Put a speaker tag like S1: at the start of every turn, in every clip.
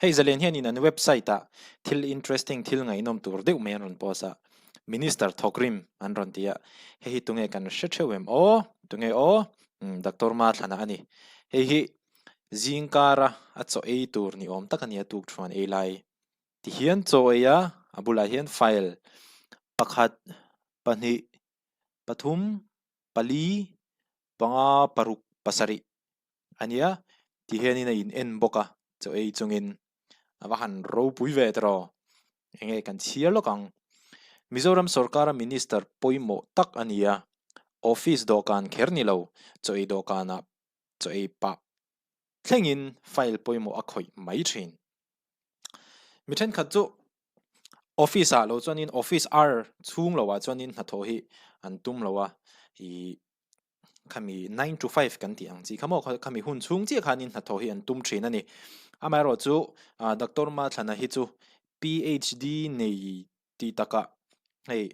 S1: hei zalen hian in an website a thil interesting thil ngai nom tur deuh mai an ron posa minister thokrim an ron tia hei hi tunge kan hre o tunge o doctor ma thana ani hei hi zingkara a cho ei tur ni om takania tuk thuan ei lai ti hian cho eya abula hian file pakhat pahnih pathum pali panga paruk pasari ania ti hian in en boka cho ei chungin awahan ro pui ve tro enge kan chiar lokang Mizoram Sarkara Minister Poimo tak ania office dokan kherni lo choi dokana choi pa thlengin file poimo akhoi mai thin mithen khat chu office a lo chuanin office r chung lo wa chuanin hatho hi an tum lo wa hi khami 9 to 5 kan ti ang chi khamo khami hun chung chi khanin hatho hi an tum thin ani amaro chu doctor ma thana hi chu phd nei ti taka hei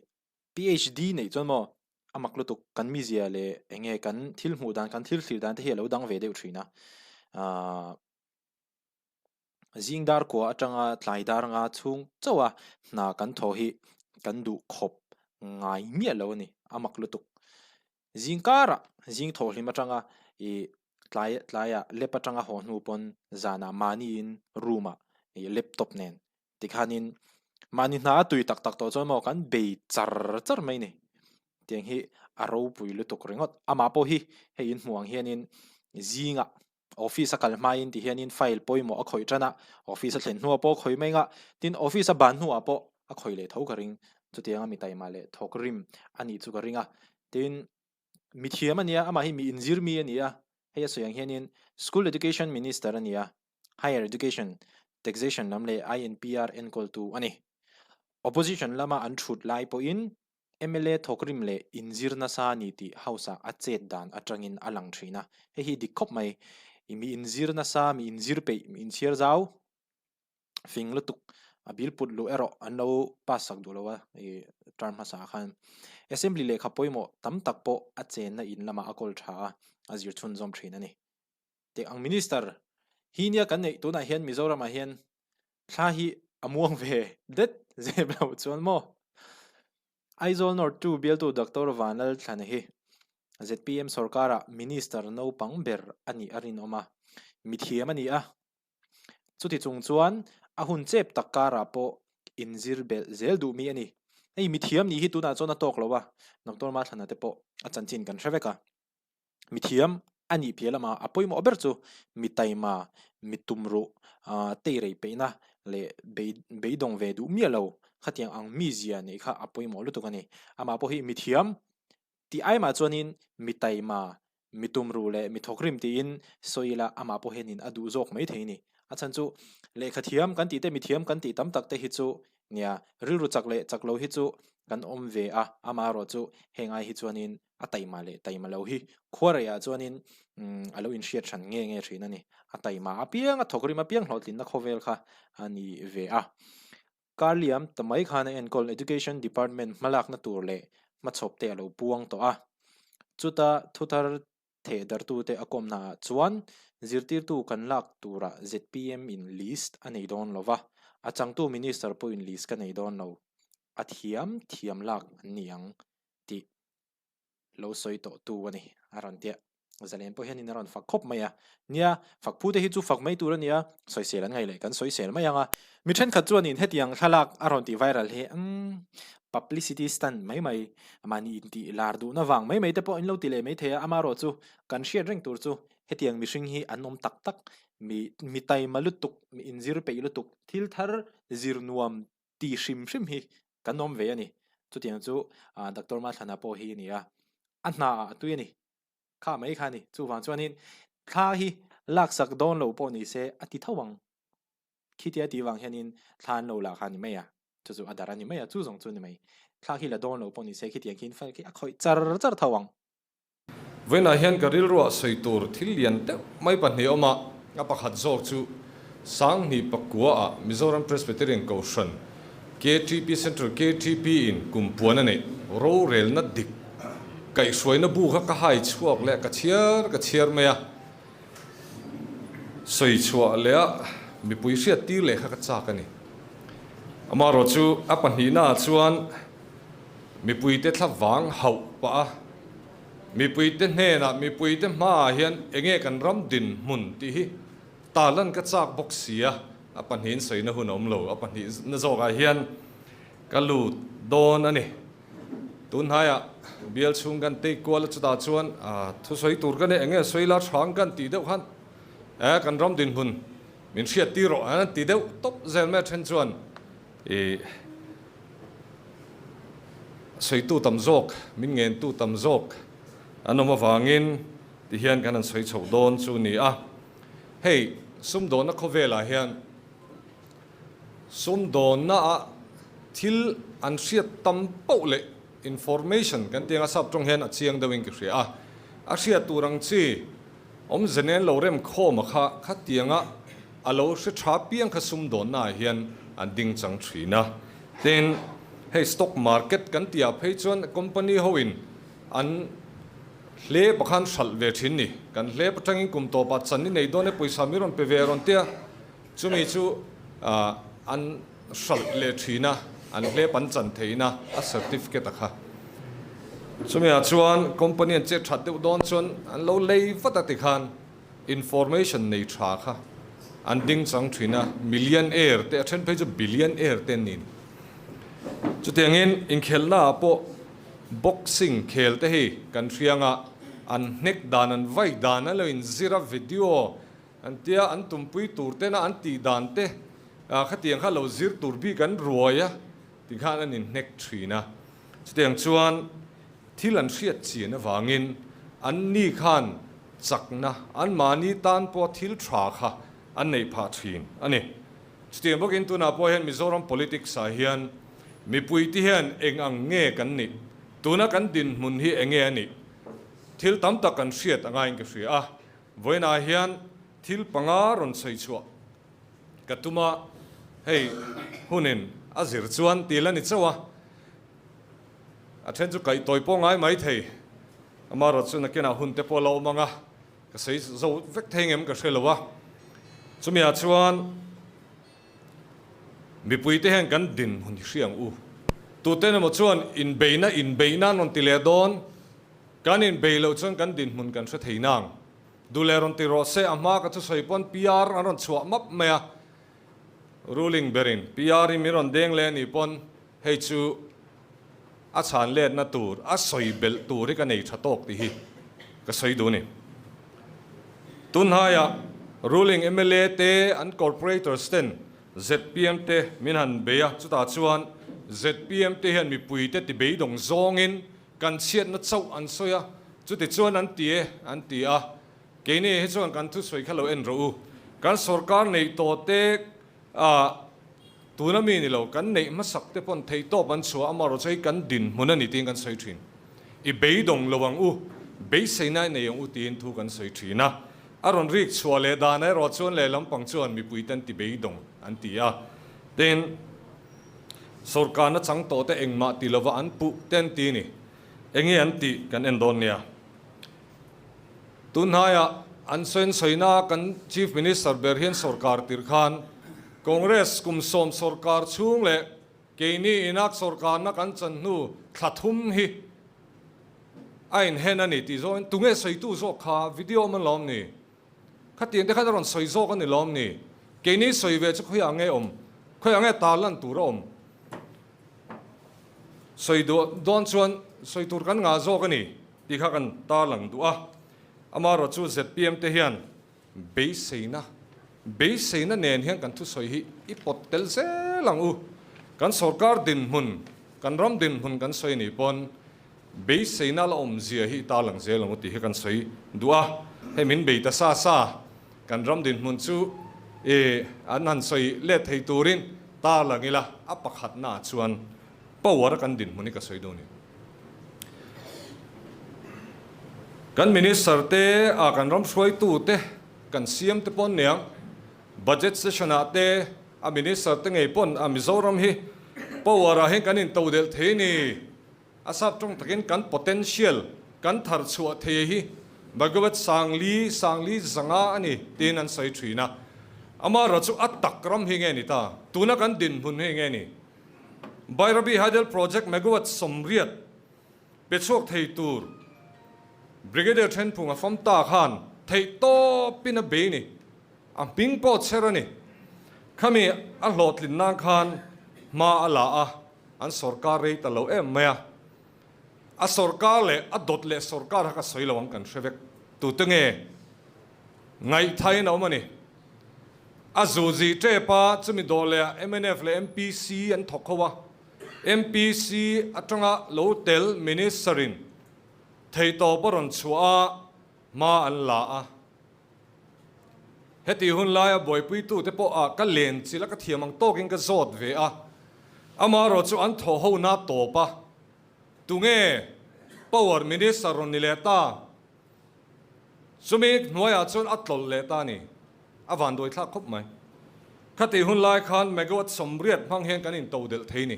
S1: phd nei chon mo amaklutuk kan mi zia le enge kan thil hmu dan kan thil thlir dan te hi lo dang ve deuh thina zingdar ko atanga tlaidar nga chung chawa na kan tho hi kan du khop ngai mi lo ni amaklutuk zingkara zing tho hlima tanga e tlaya lepatanga ho hnu pon zana mani in ruma e laptop nen tikhanin mani na tui tak tak to chon mo kan be char mai ni tiang hi aro pui lu tuk ringot ama po hi he in muang hianin zinga office akal main ti hianin file poimo a khoi tana office a thlen hnu po khoi mai nga tin office a ban hnu a po a khoi le tho ka ring chu tianga mi tai ma le thokrim ani chu ka ringa tin mi thiam ania ama hi mi injir mi ania heya soyang hianin school education minister ania higher education taxation namle INPR encol tu ani opposition lama an thut lai po in MLA thokrim le injir na sa ni ti hausa achet dan atangin alang thina he hi dikhop mai mi injir na sa mi injir pe mi inchiar zau fing lutuk abil put lu ero anlo pasak dulowa e term hasa khan assembly le khapoimo tam tak po achen na in lama akol tha azir chun zom thina ni te ang minister hi nia kan nei tu na hian mizoram a hian thla hi amuang ve det zeblo chon mo Aizol Nor 2 bial tu Dr. Vanal thlan hi ZPM Sarkara Minister no pangber ani arin oma mithiam ani a chuti chung chuan a hun chep takara po inzir bel zel du mi ani ei mithiam ni hi tuna chona tok lowa Dr. ma thana te po a chanchin kan hreveka mithiam ani pialama apoimo ober chu mitaima mitumru teirei peina le beidong ve du mialo khatiang ang mizia nei kha apoimo lutukani ama po hi mithiam ti aima chuanin mitaima mitumru le mithokrim ti in soila ama po henin adu zok mai theini achan chu le khathiam kan ti te mithiam kan ti tam tak te hi chu nia rilru chakle chaklo hi chu kan om ve a ama ro chu hengai hi chuanin ataima le taima lo hi khwara chuanin alo in shiat than nge thina ni ataima apiang a thokrim apiang hlotlin na khovel kha ani ve a Karliam tamai khana encol education department malak na turle machop te alo puang to a chuta thutar the dar tu te akom na chuan zirtir tu kan lak tura ZPM in list anei don lova achang tu minister po in list kan ei don lo thiam lak niang ti lo soi to tu ani aran tia zalen po hian in aron fak khop maya nia fak pu te hi chu fak mai tur ania soi sel an ngai le kan soi sel mai anga mi then khat chuan in hetiang thalak aron ti viral he publicity stunt mai mani in ti lar du na wang mai te po in lo ti le mai the amaro chu kan share ring tur chu hetiang mi hring hi anom tak mi tai malutuk mi inzir pe lutuk thil thar zir nuam ti shim hi kanom ve ani chu tiang chu doctor ma thana po hi nia anna tu ni kha mai khani chu wang chuanin kha hi lak sak don lo po ni se ati thawang khitia ti wang hianin thlan lo la khani mai chu adarani mai chu zong chu ni mai kha hi la don lo po ni se khitiang kin fa ki akhoi char thawang
S2: vena hian garil ro soitur thil lian te mai pa hni oma apakhat zok chu sang ni pakua a Mizoram Presbyterian Commission KTP Central KTP in kumpuan ane ro rel na dik kai suai na bu ka hai chuak le ka chiar maya soi chua le mi pui sia ti le kha ka cha ka ni ama ro chu apan hi na chuan mi pui te thla wang hau pa mi pui te hne na mi pui te ma hian enge kan ram din mun ti hi talan ka chak bok sia apan hin soina hun om lo apan hi na zo ga hian kalu don ani tun haya bial chung kan te kwal chuta chuan thu soi tur kan enge soila thang kan ti deuh han kan ram din hun min sia ti ro an ti deuh top zel me then chuan soi tu tam zok min ngen tu tam zok anoma wangin ti hian kan an soi chho don chu ni a hey sum don na khovela hian sum don na thil an sia tam po le information kan tianga sap trong hen a chiang dawing ki ria a sia turang chi om zenen lo rem kho ma kha tianga alo se tha piang kha sum don na hian an ding chang thina then hey stock market kan tia phei chuan company hoin an hle pakhan sal ve thin ni kan hle patangin kum to pa chan ni nei done poisa miron pe ve ron tia chumi chu an sal le thina an hle pan chan theina a certificate a kha chumi a chuan company an che that deuh don chuan an lo lei vata ti khan information nei tha kha an ding chang thina millionaire te athen pe chu billionaire te nin chu tiangin in khelna po boxing khel te hi kan rianga an nek dan an vai dan lo in zira video an tia an tumpui tur te na an ti dan te khatiang kha lo zir tur bi kan ruaya ti khan an in nek thina chu tiang chuan thil an riat chi na wangin an ni khan chakna an mani tan po thil thra kha an nei pha thin ani chu tiang bokin tu na po hen Mizoram politics a hian mi pui ti hian eng ang nge kan ni tuna kan din mun hi enge ani thil tam tak kan hriat angai ka hria voina hian thil panga ron sei chua katuma hei hunin azir chuan tilani chawa athen chu kai toipo ngai mai thei amaro chu nakena hunte po lo manga ka sei zo vek thengem ka hrelowa chumia chuan mi pui te hen kan din hun hriang u tu te na mo chuan in beina non tile don kan in beilo chuan kan din mun kan hre theinang duleron ti ro se ama ka chu soipon PR aron chua map mea ruling berin PR miron deng le ni pon hei chu a chan let na tur a soi bel tur ka nei thatok ti hi ka soi du ni tun haya ruling MLA te an corporators ten ZPM te minhan beya chuta chuan ZPM te hian mi pui te ti beidong zongin kan chiat na chau an soya chuti chuan an ti a keini he chuan kan thu soi khalo en ro kan sarkar nei to te tunami ni lo kan nei ma sak te pon thei to ban chua amaro chei kan din munani ting kan soi thin I beidong lowang u be seinai nei u tin thu kan soi thina aron rik chwale dana ro chuan le lampang chuan mi pui tan ti beidong an ti a then sarkar na chang to te engma ti lova an pu ten ti ni engi an ti kan endonia tunhaya an sen soina kan chief minister berhian sarkar tirkhan congress kum som sarkar chung le keini inak sarkar na kan chan nu thathum hi ain henani ti zo tunge soi tu zo kha video man lom ni khatien te khadaron soi zo kan ni lom ni keini soi ve chu khoya nge khoya talan turom soi do don chuan soi tur kan nga zo kan ni ti kha kan ta lang du a amaro chu ZPM te hian be seina nen hian kan thu soi hi I potel se lang u kan sarkar din hun kan ram din hun kan soi ni pon be seina la om zia hi ta lang ze lang ti hi kan soi du a he min be ta sa kan ram din hun chu an han soi le thei turin ta langila apakhat na chuan power kan din muni ka soi do ni kan minister te kan ram soi tu te kan CM te pon neang budget session ate a minister te ngei pon a Mizoram hi power a hen kan in to del the ni asap tong takin kan potential kan thar chua the hi bhagawat sangli zanga ani tin an soi thina ama ro chu atak ram hi nge ni ta tuna kan din hun hi nge ni Bairabi Hydel project megawatt somriat pechok thei tur brigadier then phunga fam ta khan thei to pina be ni am ping po cherani khami a hlot lin nang khan ma ala a an sarkar rei ta lo em maya a sarkar le a dot le sarkar ka soilawang kan shevek tu tenge ngai thai no mani a zuzi tre pa chumi dole MNF le MPC an thokhawa MPC atanga lotel ministerin thei to boron chua ma an la a heti hun lai a boy pui tu te po a ka len chila ka thiamang toking ka zot ve a ama ro chu an tho ho na to pa tunge power minister ron ni leta sumi noya chon atlol leta ni awan doi thla khop mai khati hun lai khan megawatt somriat phang hen kan in to del thei ni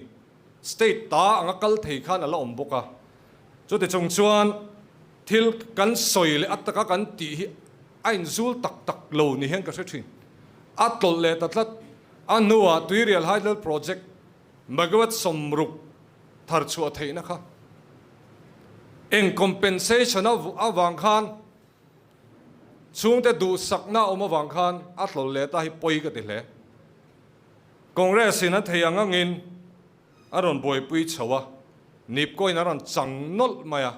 S2: state ta anga kal thei khan ala om boka chu te chung chuan thil kan soi le ataka kan ti hi ain zul tak tak lo ni hen ka thrin atol le tatlat anua tuirial hydel project megawatt somruk thar chu thei na kha en compensation of awang khan chung te du sakna oma wang khan atlol le ta hi poi ka ti hle congress ina thei anga ngin aron boy pui chawa nip ko in aron changnol maya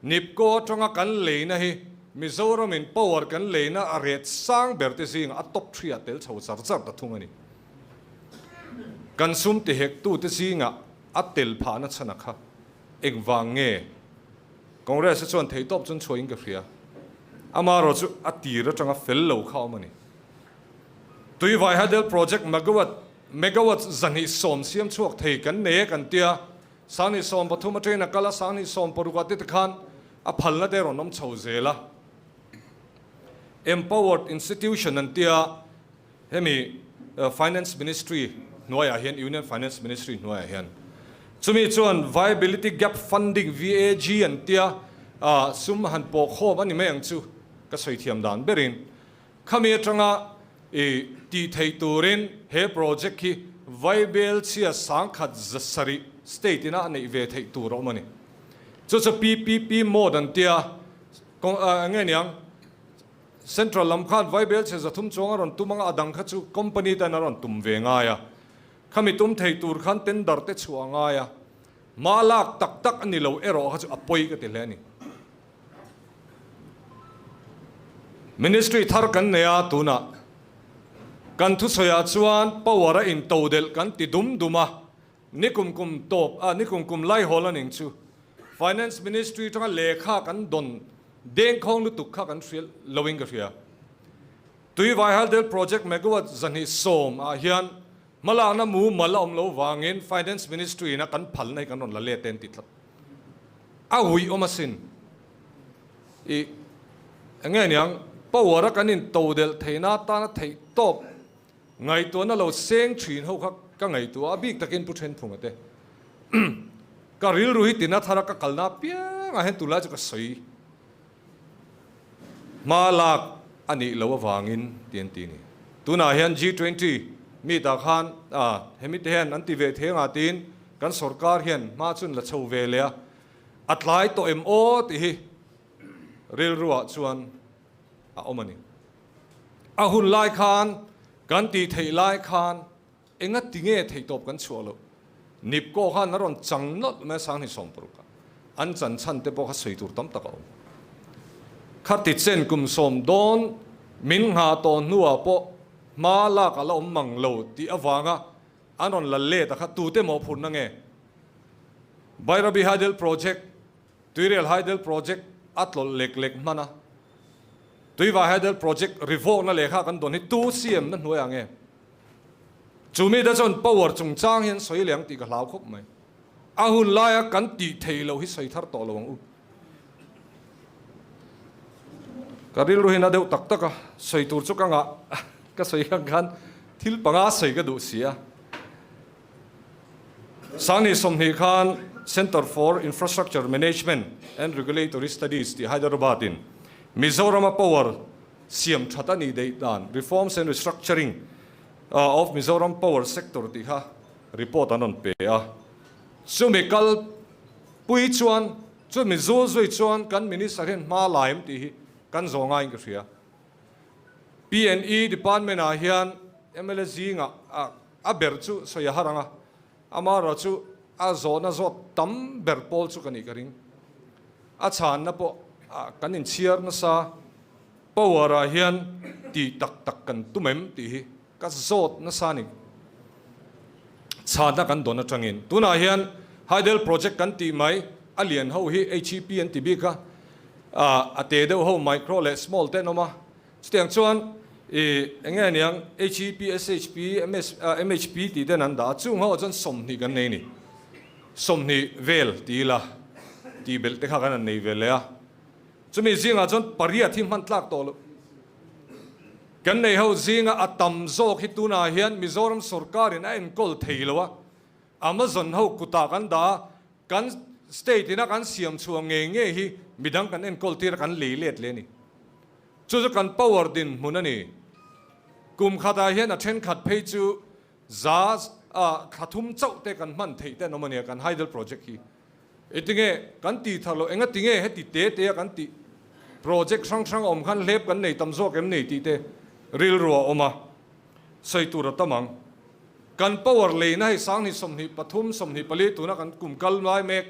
S2: nip ko tonga kan leina hi Mizoram in power kan leina aret sang berte sing a top 3 atel chau char char ta thungani kan sum te hek tu te singa atel phana chana kha engwange congress chon thei top chon choing ka phria amaro chu atira tanga fel lo khaw mani tui vai hadel project megawatt zani som siam chuak thei kan ne kan tia sani som pathuma train akala sani som poruka te khan a phalna te ronom chho zela empowered institution and tia hemi finance ministry noya hian union finance ministry noya hian chumi chuan viability gap funding VAG and tia sum han po khom ani meng chu ka soi thiam dan berin khami atanga e ti thei turin he project ki viable chia sang khat zasari state ina nei ve thei tur omani chu PPP more than tia nge niang central lamkhan viable che zathum chonga ron tumanga adang kha chu company ta na ron tum ve nga ya khami tum thei tur khan tender te chuanga ya malak tak tak ani lo ero ha chu apoi ka te le ni ministry thar kan neya tuna kan thu soya chuan power in todel kan ti dum duma nikum kum top nikum kum lai holaning chu finance ministry tanga lekha kan don deng khong lu tuk kha kan fiel lowing ka ria tui vai hal del project megawatt zani som a hian mala na mu malom lo wangin finance ministry na kan phal nai kan ron la le ten ti thlat a hui omasin I nge niang power kan in todel theina ta na thei top ngai to na lo seng thin ho kha ka ngai to abik takin pu then phung ate ka ril ruhi tina thara ka kalna pia nga hen tula chu ka soi malak ani lo wangin tian ti ni tuna hian G20 mi ta khan hemi te hian anti ve thenga tin kan sarkar hian ma chun la chho ve le atlai to MO ti hi ril ruwa chuan omani ahun lai khan kan ti thei lai khan enga tinge thei top kan chualo nip ko khan naron changnot me sang ni som pruka an chan chan te po kha soi tur tam taka khati chen kum som don min nga to nuwa po mala kala mang lo ti awanga anon la le ta kha tu te mo phun na nge Bairabi Hydel project tuirial Hydel project atlol lek lek mana tuiva Hydel project revoke na lekha kan don hi 2cm na hnuai ange chumi da chon power chung chang hian soi liang ti ka hlau khop mai ahun laia kan ti thei lo hi soi thar to lawang u karil ruhin adeu tak taka soi tur chu kanga ka soi khan thil panga soi ka du sia sani somni khan Center for Infrastructure Management and Regulatory Studies di Hyderabad in Mizoram power siam thata ni dei dan reforms and restructuring of Mizoram power sector ti kha report anon pe a chu me kal pui chuan chu mi zo zoi chuan kan minister hen ma laim ti hi kan zonga ing ria PNE department a hian MLZ nga a ber chu so ya haranga amara chu a zona zo tam ber pol chu kani karing a chan na po kan in chiar na sa power a hian ti tak tak kan tumem ti hi ka zot na sa ni chan na kan don atangin tuna hian Hydel project kan ti mai alien ho hi HEP and TB ka ate de ho micro le small te no ma stiang chuan enga niang HEP SHP MHP ti den an da chung ho chon som ni kan nei ni som ni vel ti la ti bel te kha kan nei vel ya chumi zinga chon paria thim han tlak to lo kan nei ho zinga atam zo khituna hian Mizoram sarkar in en kol theilowa Amazon ho kuta kan da kan state ina kan siam chuang nge hi midang kan en kol tir kan leilet le ni chu kan power din munani kum khata hian a then khat phei chu za khathum chau te kan man thei te nomania kan Hydel project hi etinge kan ti thalo enga tinge he ti te kan ti project sang om khan lep kan nei tamzo kem nei ti te ril ro oma sei tur tamang kan power le na hi sang ni som ni pathum som ni pali tu na kan kum kal mai mek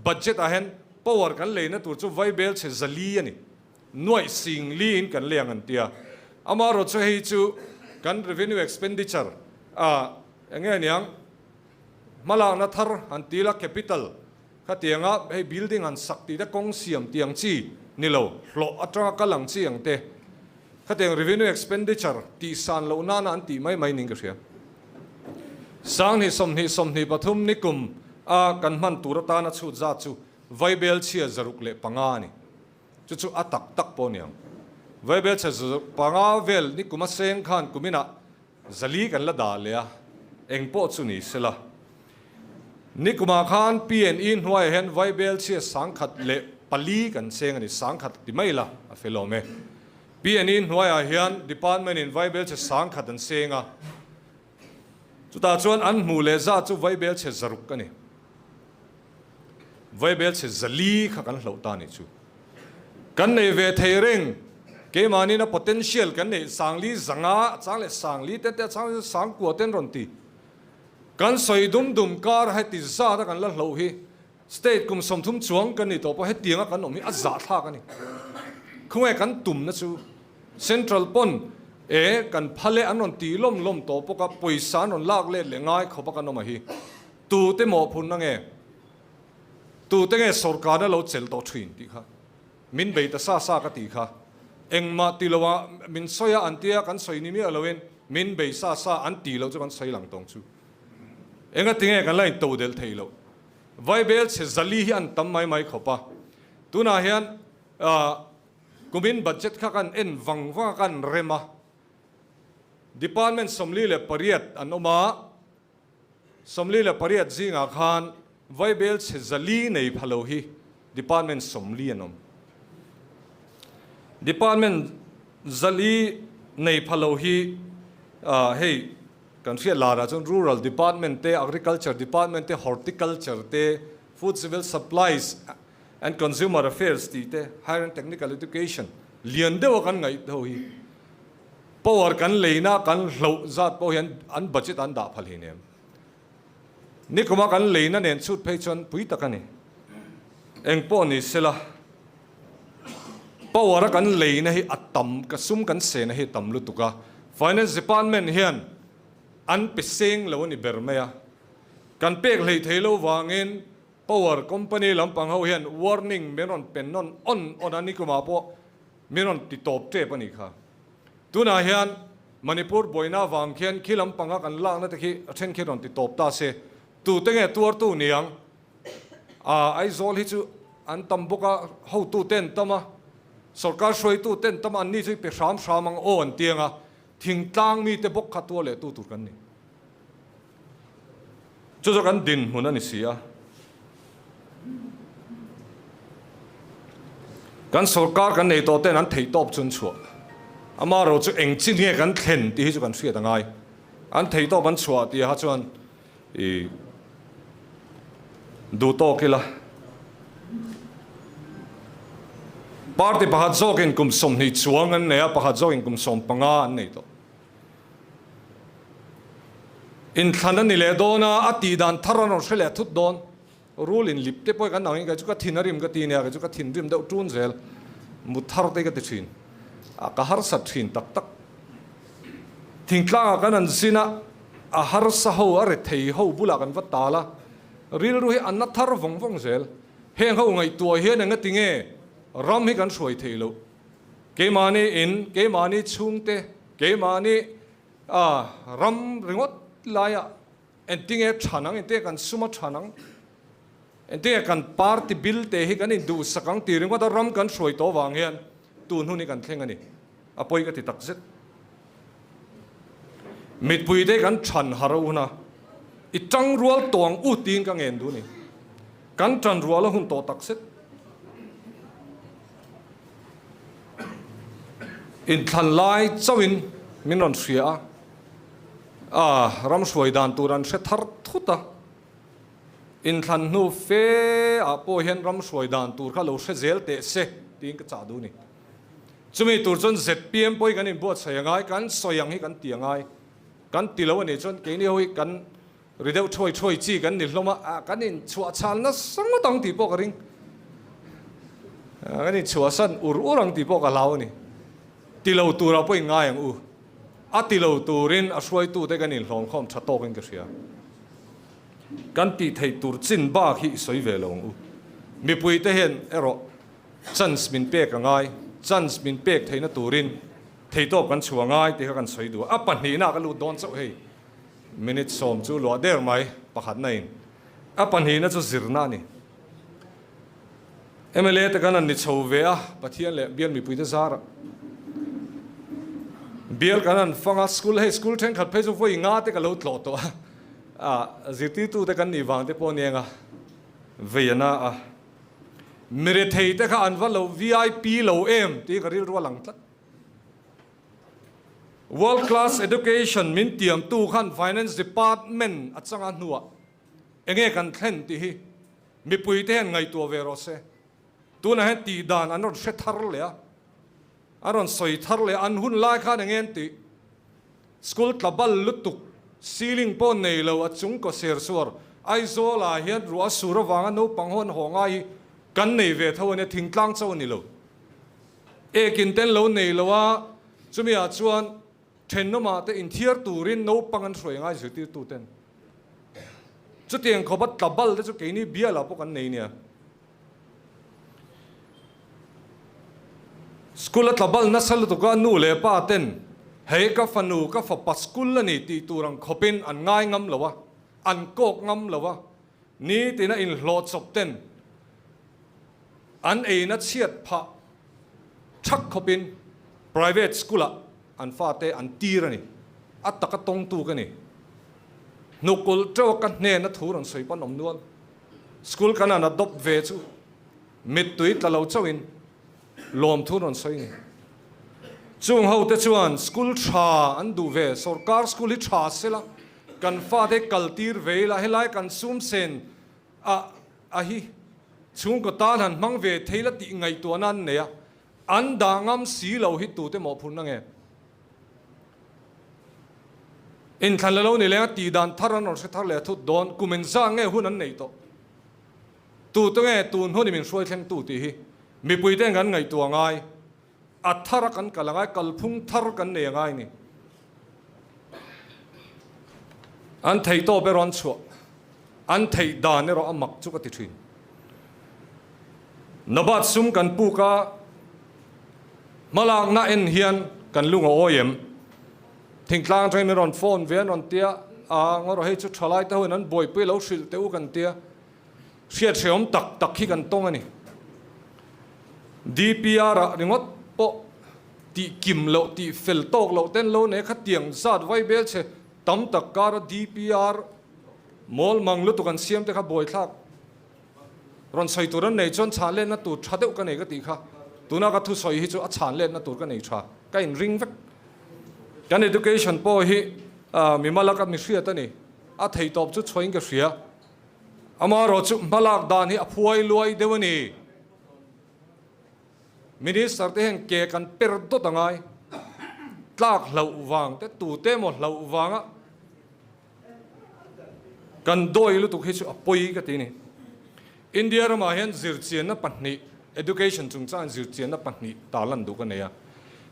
S2: budget a hen power kan le na tur chu vai bel che zali ani noi sing lin kan leang an tia amaro chu hei chu kan revenue expenditure enge niang malang na thar an tila capital khatianga hei building an sakti da kong siam tiang chi nilo hlo atra kalang chi ang te khatiang revenue expenditure ti san lo na an ti mai ning ka ria sang ni som ni pathum ni kum kan man turata na chu za chu vaibel chia zaruk le panga ni chu atak tak po niang vaibel cha panga vel ni kuma seng khan kumina zali kan la da le a eng po chu ni sela ni kuma khan PNE hnuai hen vaibel chia sang khat le pali kan seng ani sang khat ti mai la a felome PNE hnuai a hian department in vaibel cha sang khat an senga chuta chuan an mu le za chu vaibel che zaruk kani vaibel che zali kha kan hlo ta ni chu kan nei ve theireng ke mani na potential kan nei sangli zanga changle sangli te chang sang ko ten ron ti kan soi dum kar ha ti za da kan la hlo hi state kum som thum chuang kan ni to po he tianga kan omi a za tha kan ni khungai kan tum na chu central pon kan phale anon ti lom to poka poisa non lak le lengai khopa kan ma hi tu te mo phun na nge tu te nge sarkar na lo chel to thin ti kha min bei ta sa ka ti kha engma tilowa min soya antia kan soini mi alowen min bei sa an ti lo chu kan soi lang tong chu enga tinge kan lai to del theilo vaibel che zali hi an tam mai khopa tuna hian kumin budget kha kan en wangwa kan rema department somli le pariat anoma somli le pariat zinga khan vaibel che zali nei phalo hi department somli anom department zali nei phalo hi hey kan sia lara chon rural department te agriculture department te horticulture te food civil supplies and consumer affairs ti te higher and technical education lian dewa kan ngai do hi power kan leina kan hlo zat po hian an budget an da phal hi ne ni kuma kan leina nen chut phei chon pui takani eng po ni sela power kan leina hi atam ka sum kan se na hi tam lu tuka finance department hian an piseng lo ni bermaya kan pek lei thelo wangin power company lampang ho hian warning meron pennon on ani kuma po meron ti top te pani kha tuna hian manipur boina wang khian khilam panga kan la na te khi athen khiron ti top ta se tu tenge tur tu niang ai zol hi chu an tambuka ho tu ten tama sarkar soi tu ten tama ni chu pe sham ang on tianga thing tlang mi te bok khatwa le tu kan ni chu kan din huna ni sia kan sarkar kan nei to ten an thei top chun chu ama ro chu eng chin nge kan thlen ti chu kan hriat angai an thei to ban chua ti ha chuan I du to kila party pakhat zawk in kum som ni chuang an nei a pakhat zawk in kum som panga an nei to in thlan an ni le dona ati dan tharan ro hrele thut don rule in lip te poi kan nang ga chu ka thinarim ka ti ne ga chu ka thin rim deuh tun zel mu thar te ka ti thin a ka har sat thin tak tak thingtlang kan an sina a har sa ho a re thei ho bula kan watala ril ru hi an na thar vong vong zel heng ho ngai tua hian anga tinge ram hi kan shroi thei lo ke mani chung te ke mani a ram ringot laya en tinge thanang en te kan suma thanang en te kan party bill te hi kan in du sakang ti ringot ram kan shroi to wang hian tun hu ni kan thleng ani apoi ka ti tak zet mit pui te kan than haro na itang rual tong u tin ka ngen du ni kan than rual hun to tak set in than lai chawin min ron hria ram shroi dan turan hre thar thuta in than nu fe a po hian ram shroi dan tur kha lo hre zel te se tin ka cha du ni chumi tur chon zpm poi kan in buat sayangai kan soyang hi kan tiangai kan tilo ani chon ke ni hoi kan rideu thoi chi kan ni hloma kan in chua chal na sang tang ti po ka ring kan in chua san urang ti po ka lao ni tilo tura poi ngai ang u a tilo turin a shroi tu te kan in hlom khom tha to kan ka ria kan ti thei tur chin ba hi soi ve long u mi pui te hen ero chance min pe ka ngai chance min pek theina turin thei to kan chuangai te kan soi du a panni na ka lu don chau hei minute som chu lo der mai pakhat na in a panni na chu zirna ni MLA te kan an ni chho ve a pathian le bial mi pui te zara bial kan an fanga school hei school theng khat phe chu foi nga te ka lo tlo to ziti tu te kan ni wang te po nenga veiana a mere thei te kha an va lo VIP lo em ti ka ril ro lang tlat world class education min tiam tu khan finance department achanga nuwa enge kan thlen ti hi mi pui te ngai tu ve ro se tu na he ti dan an ro she thar le a aron soi thar le an hun lai kha ngen ti school tlabal lutuk ceiling po nei lo a chung ko ser sur ai zo la hian ru sura wanga no panghon hongai kan nei ve tho ne thingtlang chaw ni lo e kin ten lo nei lo wa chumi a chuan then no ma te in thiar turin no pangan hroi ngai zuti tu ten chu tiang khobat tabal te chu ke ni bia la po kan nei nia school tabal na sal to ka nu le pa ten hei ka fanu ka fa pa school ni ti turang khopin an ngai ngam lo wa an kok ngam lo wa ni tina in hlo chop ten an ei na chiat pha thak khopin private school an fa te an tir ani ataka tong tu ka ni nukul tro kan ne na thur an soi pan om nual school kana na dop ve chu mit tuit la lo chawin lom thur an soi ni chung ho te chuan school tha an du ve sarkar school hi tha sela kan fa te kaltir ve la helai kan sum sen a hi chung ko tan han mang ve theila ti ngai to nan ne ya an dangam si lo hi tu te mo phun na nge in thalalo ni le ti dan tharan or se thar le thu don kumen za nge hun an nei to tu to nge tun honi min shroi thleng tu ti hi mi pui te ngan ngai tu ngai a thara kan kalangai kalphung thar kan ne ngai ni an thei to be ron chu an thei dan ne ro amak chu ka ti thin nabat sum kan pu ka malak na en hian kan lunga oyem thingtlang train ron phone ven on tia ngoro hei chu thalai ta hun an boi pe lo hril te u kan tia hriat hreom tak tak hi kan tong ani DPR ringot po ti kim lo ti fel tok lo ten lo ne kha tiang zat vai bel che tam tak kar DPR mol manglu tu kan siam te kha boi thak ron sai turan nei chon chale na tu thadeu ka nei ka ti kha tuna ka thu soi hi chu a chan let na tur ka nei tha ka in ring vek kan education po hi mi malaka mi hria ta ni a thei top chu choing ka hria ama ro chu malak dan hi a phuai luai dewani minister te heng ke kan per do tangai tlak hlau wang te tu te mo hlau wanga kan doi lu tu hi chu apoi ka ti ni India ra ma hian zir chian na pahni education chung chan zir chian na pahni talan du ka neya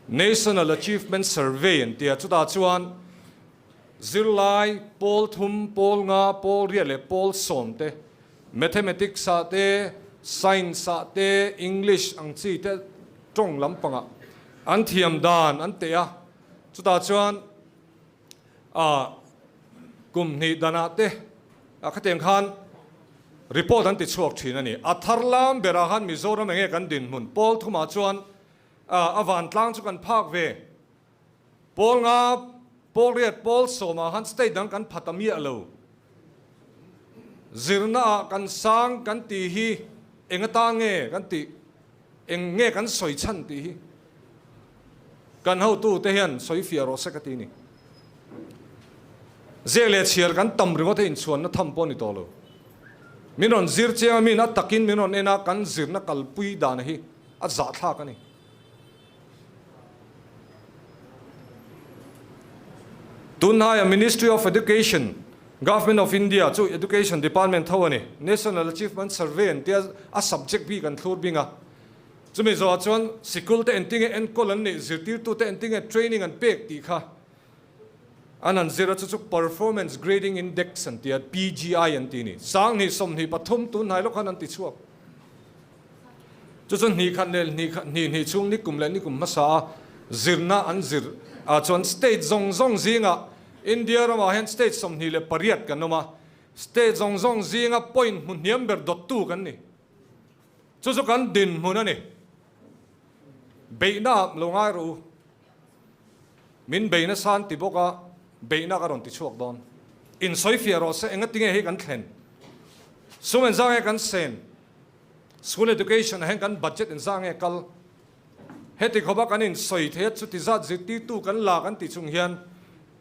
S2: National Achievement Survey and tia chu ta chuan zirlai pol thum pol nga pol riale pol som te mathematics sa te science sa te English ang chi te trong lampanga an thiam dan an te a chu ta chuan kum ni dana te a khateng khan report an ti chuak thina ni atharlam berahan Mizoram enge kan din mun pol thuma chuan avan tlang chu kan phak ve pol nga pol riat pol soma han state dang kan phatami alo zirna kan sang kan ti hi engata nge kan ti eng nge kan soi chan ti hi kan ho tu te hian soi fiaro sakati ni zele chiar kan tam ringo te in chuan na tham pon ni tolo minon zir chea min a takin minon ena kan zirna kalpui dan hi a za thla ka ni tunhaya Ministry of Education Government of India chu Education Department thawani National Achievement Survey and tia a subject bi kan thlur binga chumi zo chuan sikul te enting en kolan ni zirtir tu te enting training and pek ti kha anan zira chu performance grading index and tia PGI and ti ni sang ni som ni pathum tun hai lo khan an ti chuak chu ni khan nel ni chung ni kumla ni kum masa zirna an zir a chuan state zong zinga India ra ma hen state som ni le pariat kan no ma state zong zinga point mun niam ber dot tu kan ni chu kan din mun ani beina longai ru min beina san ti boka beina ka ron ti chuak don in soifia ro se enga tinge he kan thlen sumen zang e kan sen school education hen kan budget in zang e kal heti khoba kan in soi the chu ti za ziti tu kan la kan ti chung hian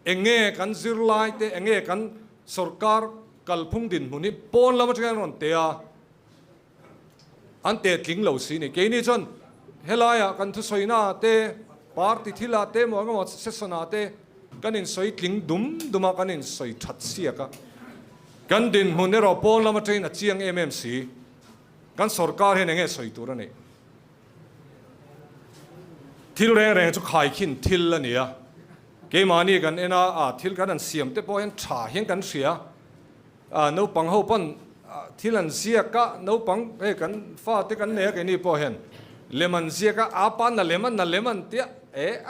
S2: enge kan zirlai te enge kan sarkar kalphung din muni pon lama chang ron te a an te tling lo si ni ke ni chon helaya kan thu soina te party thila te mo nga sesona te kan in soi tling duma kan in soi that sia ka kan din mun ro pon lama train a chiang mmc kan sarkar he nge soi tur ani thil reng chu khai khin thil ania ke mani kan ena thil kan an siam te po hen tha hian kan sia no pang ho pan thil an sia ka no pang he kan fa te kan ne ke ni po hen lemon sia ka apa na lemon te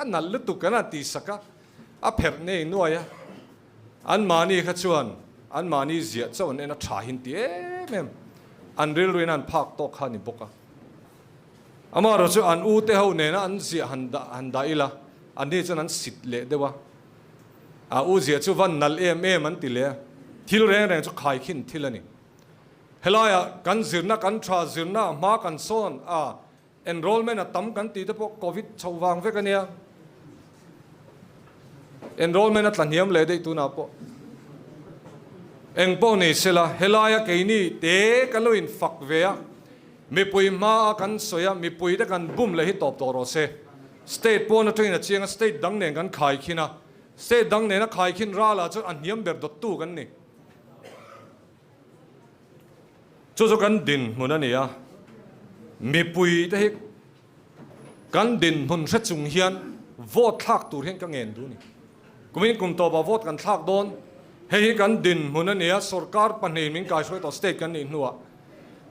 S2: an nal tu kana ti saka a pher ne noya an mani kha chuan an mani zia chon ena tha hin ti mem an ril ruin an phak to kha ni boka ama ro chu an u te ho ne na an zia handa ila an ni chuan an sit le dewa a u zia chu van nal an ti le thil reng chu khai khin thil ani helaya kan zirna kan tha zirna ma kan son enrollment a tam kan ti te po covid chawang ve kania enrollment a tlaniam le dei tu na po eng po ni sela helaya ke ni te kaloin fak ve a mi pui ma kan soya mi pui te kan bum le hi top to ro se state po na train a chiang state dang ne kan khai khina state dang ne na khai khin ra la chu an niam ber dot tu kan ni chu kan din mun ani a mi pui te hi kan din mun hre chung hian vote thak tur hen ka ngen du ni kumin kum to ba vote kan thak don hei kan din mun ani a sarkar panei min kai soi to state kan ni nuwa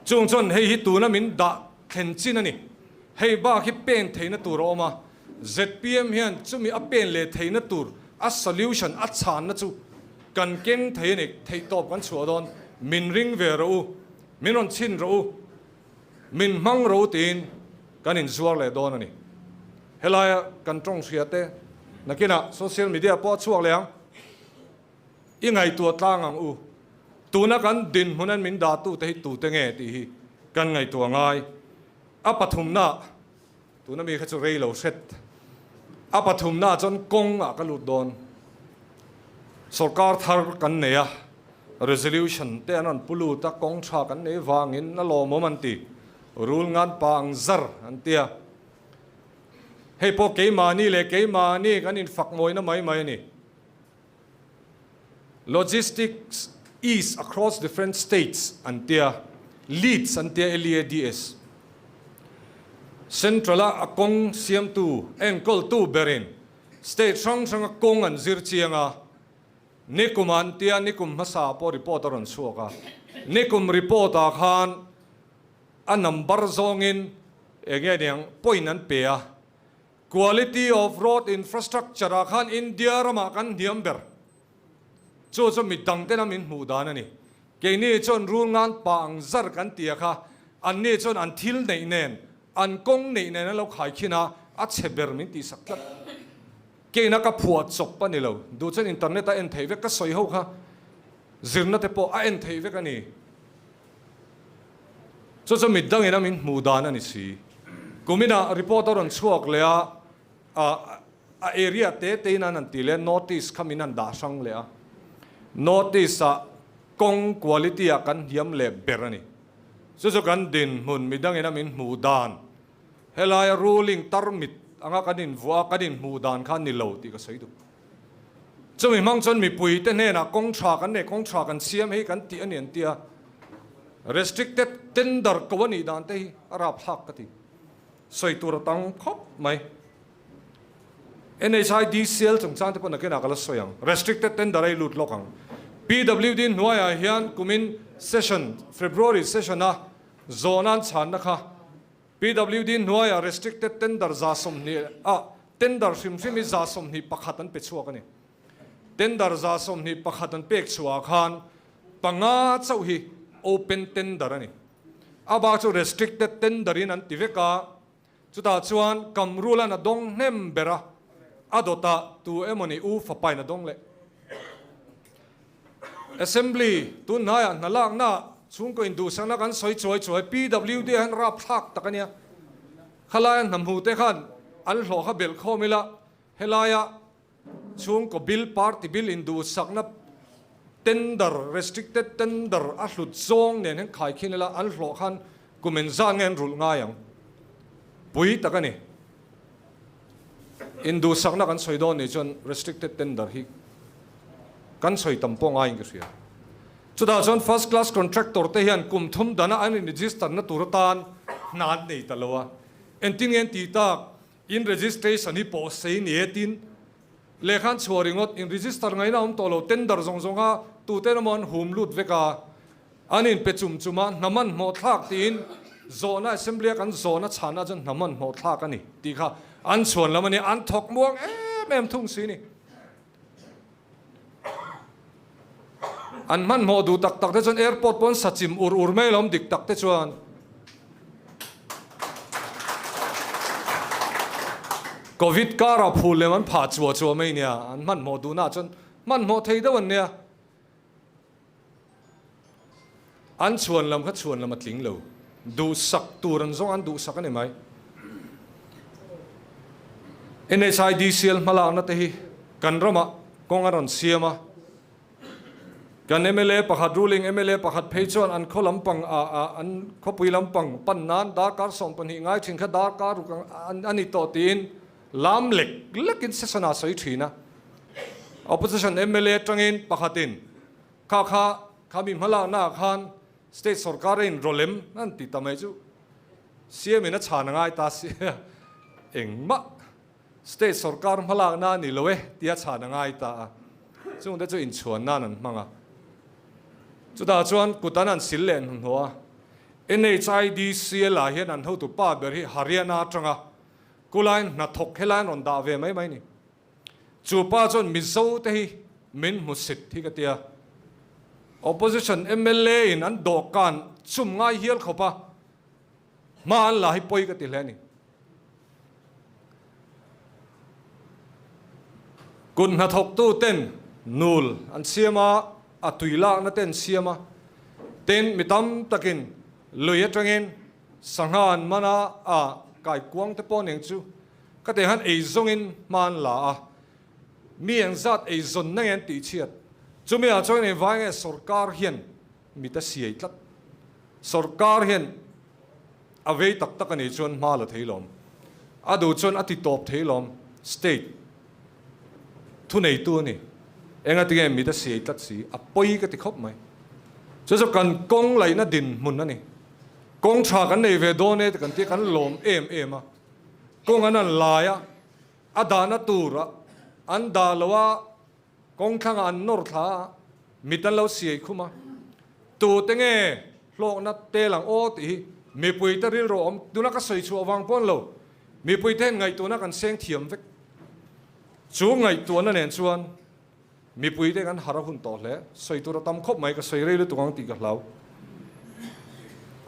S2: chung chon hei hi tu na min da khen chin ani hei ba hi pen theina tur oma ZPM hian chumi a pen le theina tur a solution a chan na chu kan keng thei ni thei top kan chu don min ring ve ro min on chin ro min mang ro tin kan in zuar le don ani helaya kan tong siate nakina social media po chuak leang ingai tu tlang ang u tuna kan din hunan min da tu te tu te nge ti hi kan ngai tu ngai a pathum na tu na mi kha chu rei lo set a pathum na chon kong a ka lut don sarkar thar kan neya resolution te anon pulu ta kong tha kan nei wangin na lo momanti rule ngan pang zar an tia hei po ke mani le ke mani kan in fak moi na mai ni logistics is across different states and their leads and their LADS. Central akong siam tu engkol tu berin state sang sang akong an zir chianga nikum an tia nikum masa po reporter on suaka nikum reporter khan a number zongin engeniang point an pea quality of road infrastructure khan India rama kan diamber cho mi dang te namin mudan ani ke ni chon rul ngan pang zar kan tia kha an ni chon an thil nei nen an kong nei nen lo khai khina a cheber min ti saklat ke na ka phuat chop pa ni lo du chen internet a en thei ve ka soi ho kha zirna te po a en thei ve ka ni cho mi dang ena min mudan ani si kumina reporter on chuak le a area te na nan ti le notice khaminan da sang le a notice a kong quality a kan hiam le berani so kan din mun midang ena min mudan helai ruling tarmit anga kanin wa kanin mudan khan ni lo ti ka sei du chumi mang chon mi pui te ne na kong tha kan siam hei kan ti an tia restricted tender kawani dan te arap hak ka ti soi tur tang khop mai NHIDCL chung chang te pon na kala soyang restricted tender ai lut lokang PWD nuaya hian kumin session February session na zonan chan na kha PWD nuaya restricted tender za som ni tender sim za som ni pakhatan pe chuak ani tender za som ni pakhatan pek chuak khan panga chau hi open tender ani aba chu restricted tender in an tiveka chuta chuan kamrula na dong nem bera adota tu emoni u fapai na dong le assembly tu naya nalang na chung ko indu sang na kan soi choi PWD han rap thak takania khala namhu te khan al hlo kha bel khomila helaya chung ko bill party bill indu sakna tender restricted tender a hlut zong nen hen khai khinela al hlo khan kumen zangen rul nga yang pui takani indu sakna kan soi don ni chon restricted tender hi kan soi tampo nga ing ria chuda chon first class contractor te hian kum thum dana an register na turatan nan nei talowa enting en ti ta in registration hi po sei ni etin lekhan choringot in register ngai na tolo tender zong zonga tu te namon hum lut veka anin pechum chuma naman mo thak tin zona assembly kan zona chana jan naman mo thak ani ti kha an chon lamani an thok muang em thung si ni an man mo du tak te chon airport pon sachim ur mai lom dik tak te chuan covid kara phul le man pha chuwa mai nia an man mo du na chon man mo thei da wan nia an chuan lam kha chuan lam atling lo du sak turan zong an du sak ani mai NHIDCL mala na te hi kan rama kong aron siama kan MLA pakhat ruling MLA pakhat pheichon an kholampang an khopui lampang pannan da kar som pan hi ngai thing kha da kar ani to tin lam lek lekin sesana soi thina opposition MLA tangin pakhatin kha khami mala na khan state sarkarin rolem nan ti tamai chu CM ina chana ngai ta si engma state sarkar mala na ni loe tia chana ngai ta chung de chu in chuan na nan manga chuda chuan kutanan sillen hoa NHIDCL a hian an ho tu pa ber hi Haryana tanga kulain na thok helan on da ve mai ni chu pa chon mizo te hi min musit thi ka tia opposition MLA in an dokan chum ngai hial khopa ma an la hi poi ka ti hlani kun na thok tu ten nul an siama atuila na ten siama ten mitam takin loya tangin sanghan mana kai kuang te pon eng chu ka te han ei zong in man la a mi ang zat ei zon na ngen ti chiat chu mi a choi nei vai nge sarkar hian mi ta siai tlat sarkar hian avei tak tak ani chon ma la theilom adu chon ati top theilom state thu nei tu ni enga ti mi ta siai tlat si a poi ka ti khop mai cho kan kong lai na din mun na ni kong cha kan nei ve do ne kan ti kan lom em a kong an la ya adana tura an da lawa kong khang an nor tha mi tan lo siai khuma tu te nge lok na te lang o ti mi pui ta ril ro om tu na ka soi chu awang pon lo mi pui te ngai tu na kan seng thiam vek chu ngai tu na nen chuan mi pui te kan hara hun to hle soi tu ra tam khop mai ka soi re lu tu ang ti ka hlau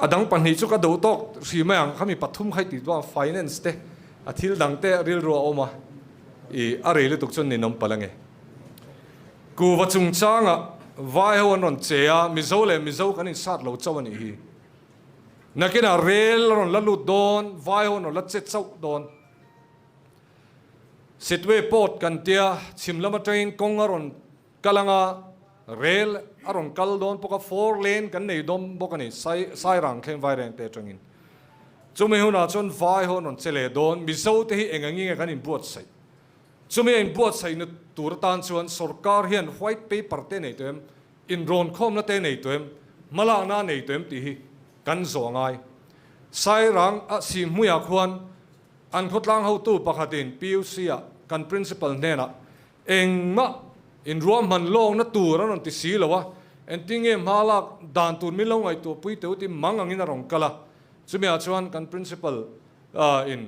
S2: adang pan hi chu ka do tok ri ma ang khami pathum khai ti wa finance te athil dang te ril ro oma e are le tuk chon ni nom palange ku wa chung changa vai ho non chea mizo le mizo kan in sat lo chawani hi nakina rel ron la lu don vai ho no la che chau don sitwe pot kan tia chimlama train kongaron kalanga rel aron kal don poka 4 lane kan nei dom bokani sai rang khen vai reng te tangin chumi huna chon vai ho non chele don mizo te hi engangi kan in buat sai chumi in buat sai nu tur tan chuan sarkar hian white paper te nei tem in ron khom na te nei tem mala na nei tem ti hi kan zongai sai rang a si muya khuan an khotlang ho tu pakhatin puc a kan principal nena engma in ruam man long na tur an ti si lawa en tinge malak dan tur mi long ai tu pui te ti mangang in rong kala chumi a chuan kan principal in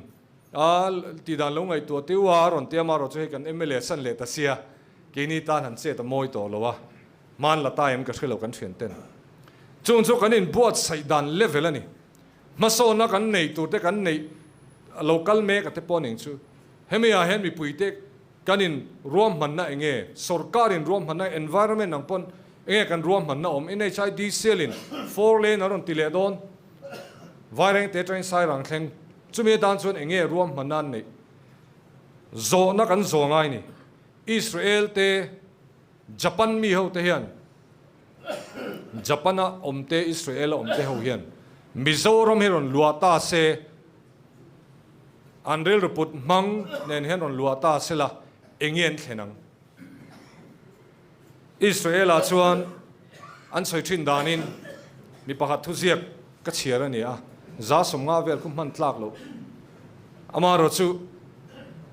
S2: ti dan long ai tu ti wa ron te ma ro che kan mla san le ta sia ke ni tan han che ta moi to lawa man la ta em ka khelo kan thien ten chung chu kan in buat sai dan level ani maso na kan nei tu te kan nei local me ka te poning chu hemia hen mi puite kanin ruam man na enge sarkarin ruam man na environment nang pon enge kan ruam man na om nhid selin 4 lane aron tile don vaireng te train sai rang thleng chumi dan chun enge ruam man nan nei zo na kan zo ngai ni Israel te Japan mi ho te hian Japana omte Israel omte ho hian Mizoram hiron luata se anrel reput mang nen hiron luata sela engien thenang Israel a chuan an soi thin danin mi pakhat thu ziak ka chiar ani a za somnga vel khum man tlak lo amaro chu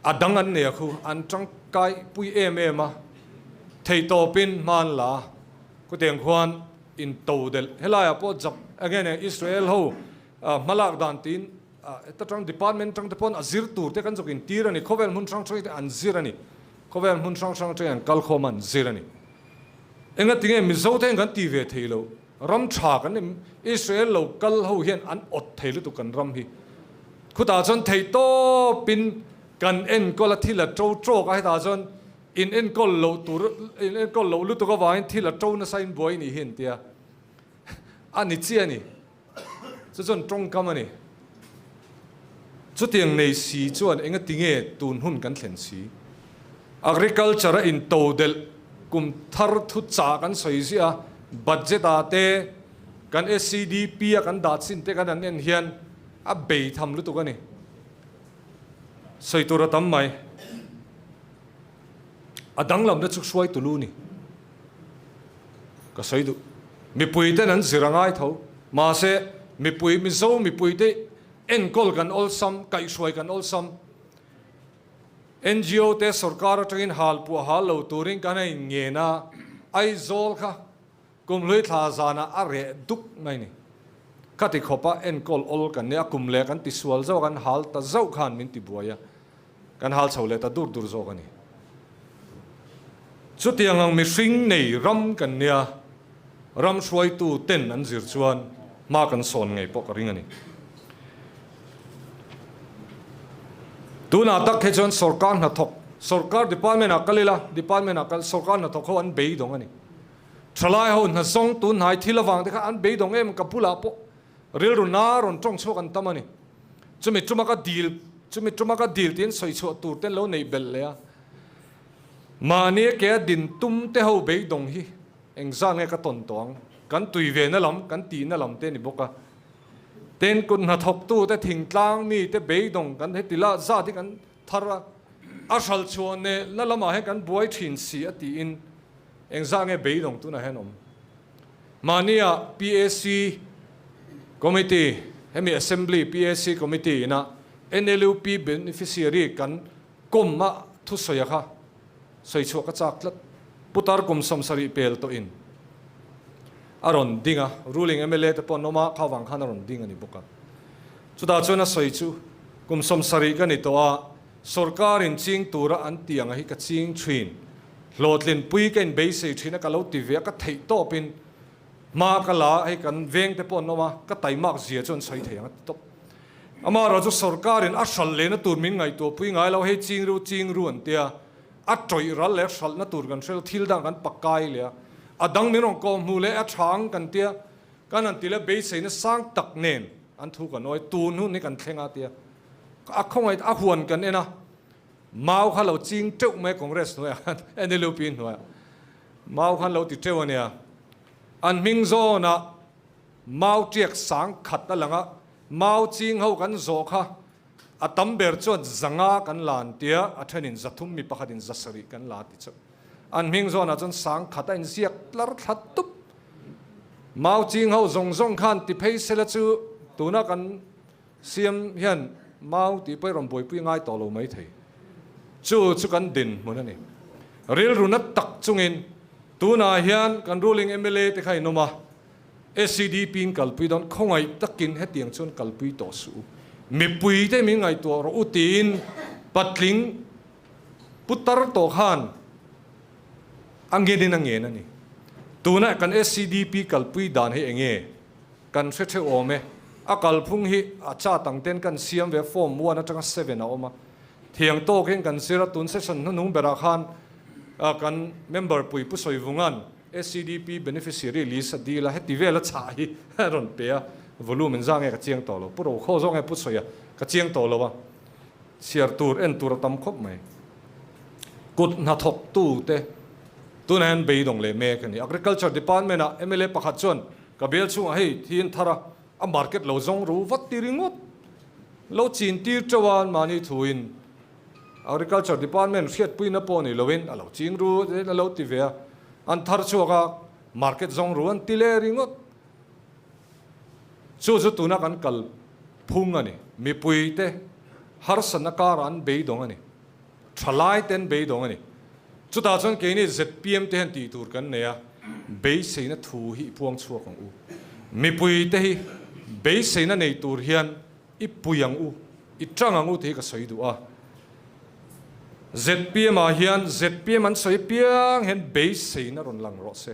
S2: adang an ne khu an tang kai pui em a thei to pin man la ku teng khuan in to del helaya po jap again Israel ho malak dan tin ta tang department tang depon azir tur te kan jokin tir ani khovel mun tang choi te an zir ani khovel mun tang te an kal khoman zir ani enga tinge mizo te kan ti ve theilo ram tha kan Israel lo kal ho hian an ot theilu tu kan ram hi khuta chon thei to pin kan en kola thila tro ka ta chon in en kol lo tur in en kol lo lu to ka wain thila tro na sain boy ni hin tia ani chi ani chu chon trong kam ani chu tiang nei si chuan enga tinge tun hun kan thlen si agriculture in todel kum thar thu cha kan soi sia budget ate kan SCDP kan dat sin te kan an en hian a be tham lu tu ka ni soi tur tam mai adang lam na chuk suai tu lu ni ka soi du mi pui te nan zirangai tho ma se mi pui mi zo mi pui te en kol kan ol sam kai suai kan ol sam NGO te sarkar atangin hal pu hal lo turing kan ai nge na ai zol kha kum loi tha zana are duk ngai ni khati khopa en kol ol kan ne akum le kan ti sual zo kan hal ta zo khan min ti buaya kan hal chole ta dur dur zo kan ni chu tiang ang mi hring nei ram kan nia ram suai tu ten an zir chuan ma kan son ngai pok ring ani tuna tak he chon sarkar na thok sarkar department akalila department akal sarkar na thok ho an bei dong ani thalai ho na zong tun hai thilawang te kha an bei dong em kapula po ril ru na ron tong chok an tamani chumi trumaka deal tin soi chu tur ten lo nei bel le mani ke din tum te ho be dong hi engza nge ka ton tong kan tui ve na lam kan ti na lam te ni boka ten kun na thok tu te thing tlang mi te be dong kan he tila za ti kan thara asal chuan ne la lama he kan buai thin si ati in engza nge be dong tu na henom mania PAC committee hemi assembly PAC committee na NLUP beneficiary kan komma thu soya kha soi chu ka chaklat putar kum samsari pel to in aron dinga ruling MLA te pon noma khawang khan aron dinga ni boka chuda chona soi chu kum samsari ka ni to a sarkar in ching tura an tiang hi ka ching thin lotlin pui ken be se thina ka lo ti ve ka thei to pin ma ka la ai kan veng te pon noma ka tai mak zia chon sai thei ang to ama ra chu sarkar in asal le na tur min ngai to pui ngai lo he ching ru an tia a troi ral le sal na tur kan sel thil dang kan pakai le adang mi rong ko mu le a thang kan tia kan an tile be se na sang tak nen an thu kan oi tu nu ni kan thlenga tia a khong ai a huan kan ena mau kha lo ching teu me congress no ya NLP no ya mau khan lo ti teu ania an ming zo na mau tiek sang khat ta langa mau ching ho kan zo kha atam ber chon zanga kan lan tia athanin zathum mi pakhatin zasari kan la ti chu an ming zo na chon sang khata in siak lar that tup mau ching ho zong khan ti phei sela chu tuna kan siam hian mau ti poi rom boi pui ngai to lo mai thei chu kan din mun ani ril runat tak chungin tuna hian kan ruling MLA te khai noma SCDP in kalpui don khongai takin hetiang chon kalpui to su mi pui te mi ngai to ro utin patling putar to khan angedin angen ani tuna kan SCDP kalpui dan he enge kan se ome a kalphung hi acha tangten kan siam ve form 1 atanga 7 a oma thiang to ken kan sira tun session nung bera khan kan member pui pu soivungan SCDP beneficiary list adila heti vela chai ron pe volume zang ka chiang to lo puro kho zong e pu soya ka chiang to lo wa siar tur en tur tam khop mai kut na thok tu te tunan be dong le me kan agriculture department a MLA pakhat chon ka bel chu hei thin thara a market lo zong ru wat ti ringot lo chin tir chawan mani thuin agriculture department fiat pui na poni lovin alo ching ru na lo ti ve an thar chu ka market zong ru an tile ringot chu tuna kan kal phung ani mi pui te har sanakar an be dong ani thalai ten be dong ani chu ta chon ke ni ZPM te han ti tur kan ne ya be se na thu hi puang chu kong u mi pui te hi be se na nei tur hian i puyang u i trang u te ka soi du a ZPM a hian ZPM an soi piang hen be se na ron lang ro se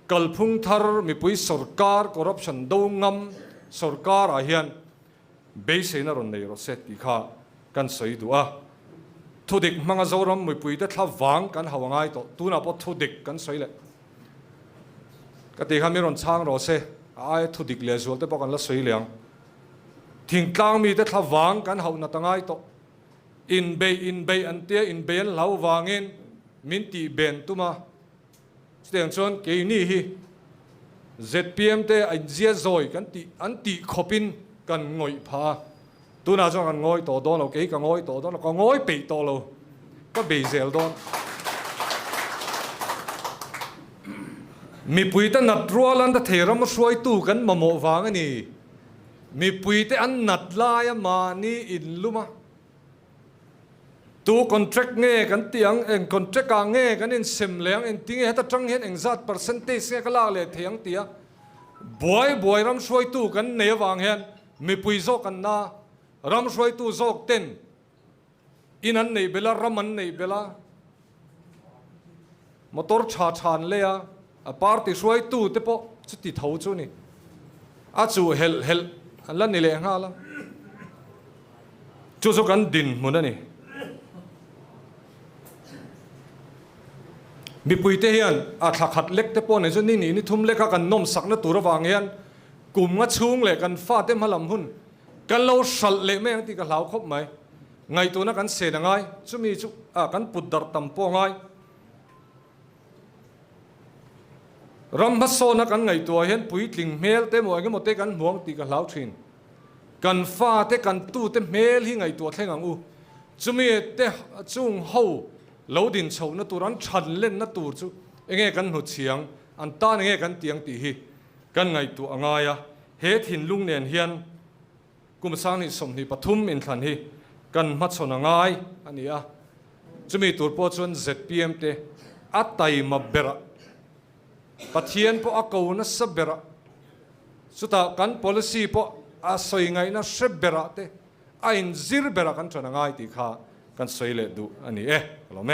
S2: kalphung thar mi pui sarkar corruption do ngam sarkar a hian be se na ron nei ro se ti kha kan soi du a thudik manga zoram mi pui te thla wang kan hawangai to tuna po thudik kan soi le ka ti kha mi ron chang ro se ai thudik le zol te po kan la soi liang thing tlang mi te thla wang kan hau na tangai to in bay an tia in bay an lau wangin min ti ben tuma steng chon ke ni hi ZPM te an zia zoi kan ti an ti khopin kan ngoi pha tuna chon kan ngoi to don lo ke ka ngoi to don ko ngoi pe to lo ka be zel don mi pui ta nat rualan ta theram suai tu kan mamo wang ani mi pui te an nat la ya ma ni in luma tu contract nge kan tiang en contract ka nge kan in sim leng en ting he ta tang hen exact percentage nge kala le thiang tia boy ram suai tu kan ne wang hen mi pui zo kan na ram suai tu zok ten in an nei bela ram an nei bela motor chan le ya a party suai tu te po chu ti thau chu ni a chu hel an la ni le nga la chu zo kan din mun ani mi pui te hian a thakhat lek te pon zo ni thum leka kan nom sakna tur wang hian kum nga chung le kan fa te malam hun กันเราสัลเล่แม่งที่กันเหลาครบไหมไงตัวนักกันเสนง่ายจุมีจุกันปุดดร์ตัมปง่ายรำพัสโซนักกันไงตัวเห็นปุยติงเมลเต็มหมดกันหมดเตกันห่วงตีกันเหลาทินกันฟ้าเตกันตู้เต็มเมลที่ไงตัวแทงังอูจุมีเตจุงเฮาเหลาดินเฉานัตัวรันชันเล่นนัตัวจุเองกันหัวเฉียงอันตาเองกันเตียงตีฮีกันไงตัวง่ายอะเฮถินลุงเนียนเฮียนกุมสร้างนี่สมนี่ปฐุมอินทันฮีกันมัดสนง่ายอันนี้อะจะมีตัวโปรชวน ZPM เตอัตไตมาเบระปัทเทียนพออากาวนัสเบระสุดท้ายกัน policy พออาศัยไงนัสเบระเตอินซิรเบระกันชนง่ายตีข้ากันสวยเลยดูอันนี้เราไหม